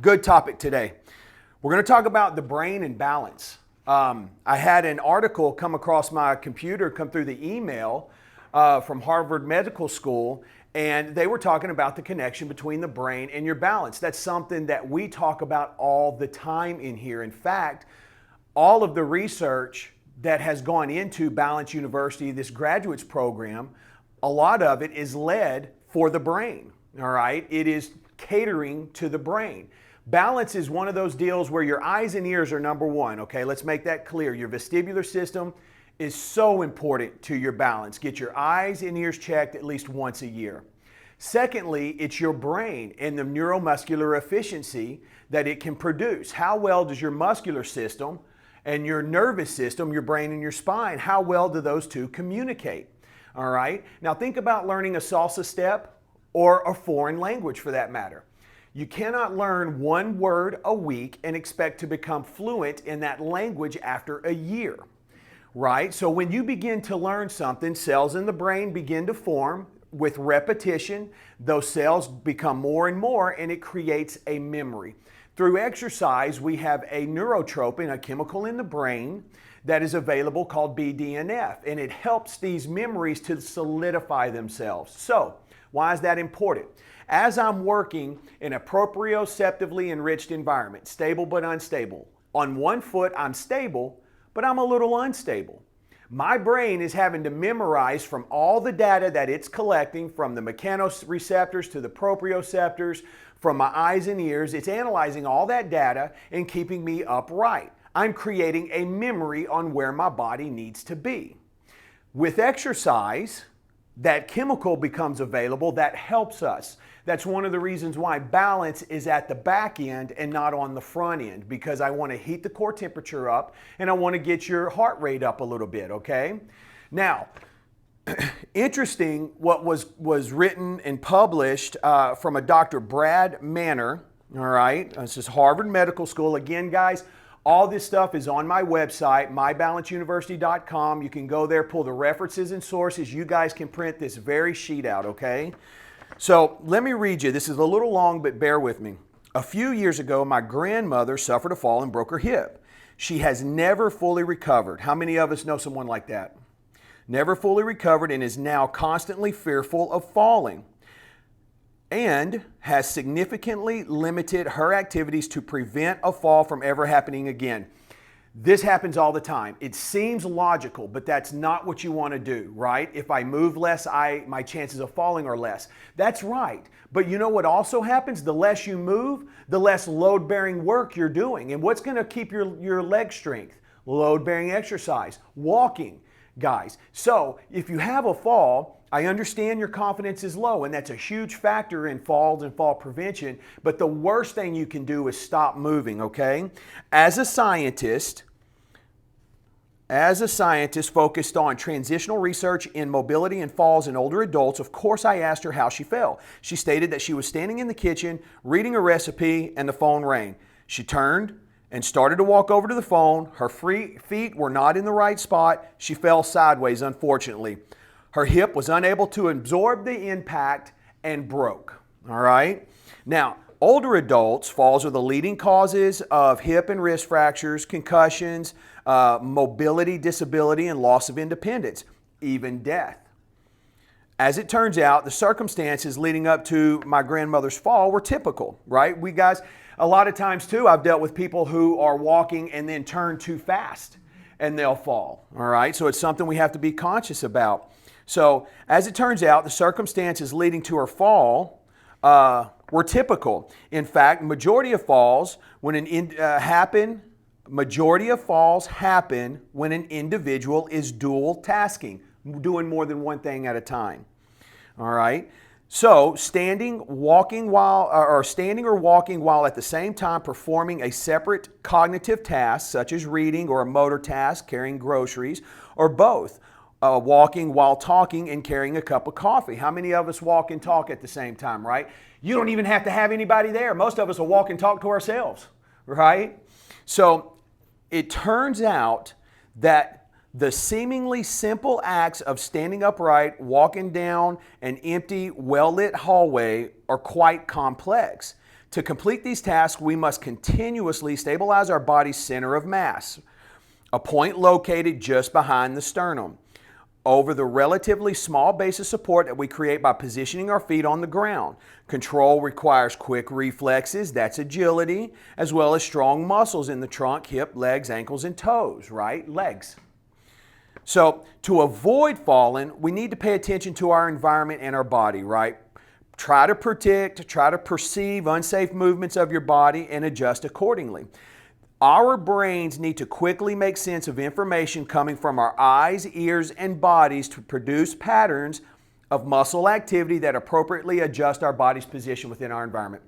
Good topic today. We're going to talk about the brain and balance. I had an article come across my computer, come through the email from Harvard Medical School, and they were talking about the connection between the brain and your balance. That's something that we talk about all the time in here. In fact, all of the research that has gone into Balance University, this graduates program, a lot of it is led for the brain, all right? It is catering to the brain. Balance is one of those deals where your eyes and ears are number one, okay? Let's make that clear. Your vestibular system is so important to your balance. Get your eyes and ears checked at least once a year. Secondly, it's your brain and the neuromuscular efficiency that it can produce. How well does your muscular system and your nervous system, your brain and your spine, how well do those two communicate? All right? Now think about learning a salsa step or a foreign language for that matter. You cannot learn one word a week and expect to become fluent in that language after a year, right? So when you begin to learn something, cells in the brain begin to form. With repetition, those cells become more and more, and it creates a memory. Through exercise, we have a neurotropin, a chemical in the brain, that is available called BDNF, and it helps these memories to solidify themselves. So, why is that important? As I'm working in a proprioceptively enriched environment, stable but unstable, on one foot I'm stable, but I'm a little unstable. My brain is having to memorize from all the data that it's collecting, from the mechanoreceptors to the proprioceptors, from my eyes and ears. It's analyzing all that data and keeping me upright. I'm creating a memory on where my body needs to be. With exercise, that chemical becomes available that helps us. That's one of the reasons why balance is at the back end and not on the front end, because I want to heat the core temperature up and I want to get your heart rate up a little bit, okay? Now, interesting what was written and published from a Dr. Brad Manor, all right? This is Harvard Medical School. Again, guys, all this stuff is on my website, mybalanceuniversity.com. You can go there, pull the references and sources. You guys can print this very sheet out, okay? So let me read you. This is a little long, but bear with me. A few years ago, my grandmother suffered a fall and broke her hip. She has never fully recovered. How many of us know someone like that? Never fully recovered and is now constantly fearful of falling, and has significantly limited her activities to prevent a fall from ever happening again. This happens all the time. It seems logical, but that's not what you want to do, right? If I move less, my chances of falling are less. That's right. But you know what also happens? The less you move, the less load-bearing work you're doing. And what's going to keep your leg strength? Load-bearing exercise, walking, guys. So if you have a fall, I understand your confidence is low, and that's a huge factor in falls and fall prevention, but the worst thing you can do is stop moving, okay? As a scientist focused on transitional research in mobility and falls in older adults, of course I asked her how she fell. She stated that she was standing in the kitchen, reading a recipe, and the phone rang. She turned and started to walk over to the phone. Her feet were not in the right spot. She fell sideways, unfortunately. Her hip was unable to absorb the impact and broke, all right? Now, older adults, falls are the leading causes of hip and wrist fractures, concussions, mobility disability, and loss of independence, even death. As it turns out, the circumstances leading up to my grandmother's fall were typical, right? We guys, a lot of times too, I've dealt with people who are walking and then turn too fast and they'll fall, all right? So it's something we have to be conscious about. So, as it turns out, the circumstances leading to her fall were typical. In fact, majority of falls happen when an individual is dual tasking, doing more than one thing at a time. All right. So, standing or walking while at the same time performing a separate cognitive task, such as reading, or a motor task, carrying groceries, or both. Walking while talking and carrying a cup of coffee. How many of us walk and talk at the same time, right? You don't even have to have anybody there. Most of us will walk and talk to ourselves, right? So it turns out that the seemingly simple acts of standing upright, walking down an empty, well-lit hallway are quite complex. To complete these tasks, we must continuously stabilize our body's center of mass, a point located just behind the sternum, over the relatively small base of support that we create by positioning our feet on the ground. Control requires quick reflexes, that's agility, as well as strong muscles in the trunk, hip, legs, ankles, and toes, right? Legs. So to avoid falling, we need to pay attention to our environment and our body, right? Try to predict, try to perceive unsafe movements of your body and adjust accordingly. Our brains need to quickly make sense of information coming from our eyes, ears, and bodies to produce patterns of muscle activity that appropriately adjust our body's position within our environment.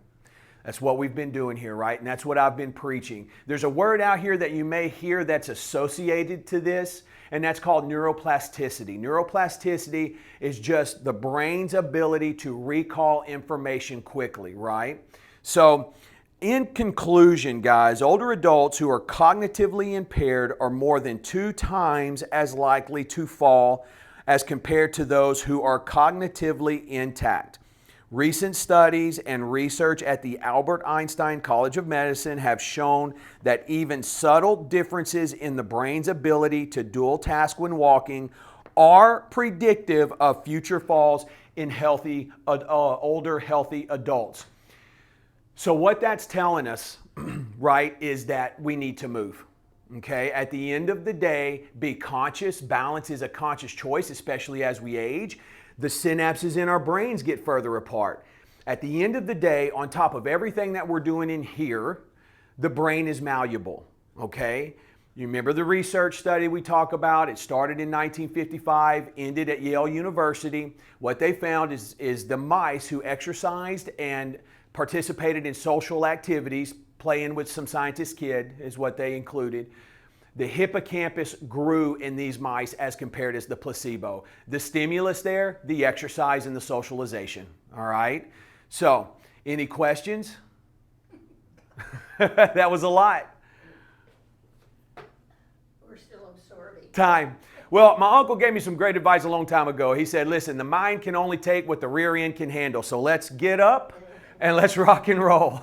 That's what we've been doing here, right? And that's what I've been preaching. There's a word out here that you may hear that's associated to this, and that's called neuroplasticity. Neuroplasticity is just the brain's ability to recall information quickly, right? So, in conclusion, guys, older adults who are cognitively impaired are more than 2 times as likely to fall as compared to those who are cognitively intact. Recent studies and research at the Albert Einstein College of Medicine have shown that even subtle differences in the brain's ability to dual task when walking are predictive of future falls in older healthy adults. So what that's telling us, right, is that we need to move. Okay, at the end of the day, be conscious. Balance is a conscious choice, especially as we age. The synapses in our brains get further apart. At the end of the day, on top of everything that we're doing in here, the brain is malleable. Okay, you remember the research study we talk about? It started in 1955, ended at Yale University. What they found is the mice who exercised and participated in social activities, playing with some scientist kid is what they included. The hippocampus grew in these mice as compared to the placebo. The stimulus there, the exercise and the socialization. All right? So, any questions? That was a lot. We're still absorbing. Time. Well, my uncle gave me some great advice a long time ago. He said, listen, the mind can only take what the rear end can handle. So let's get up and let's rock and roll.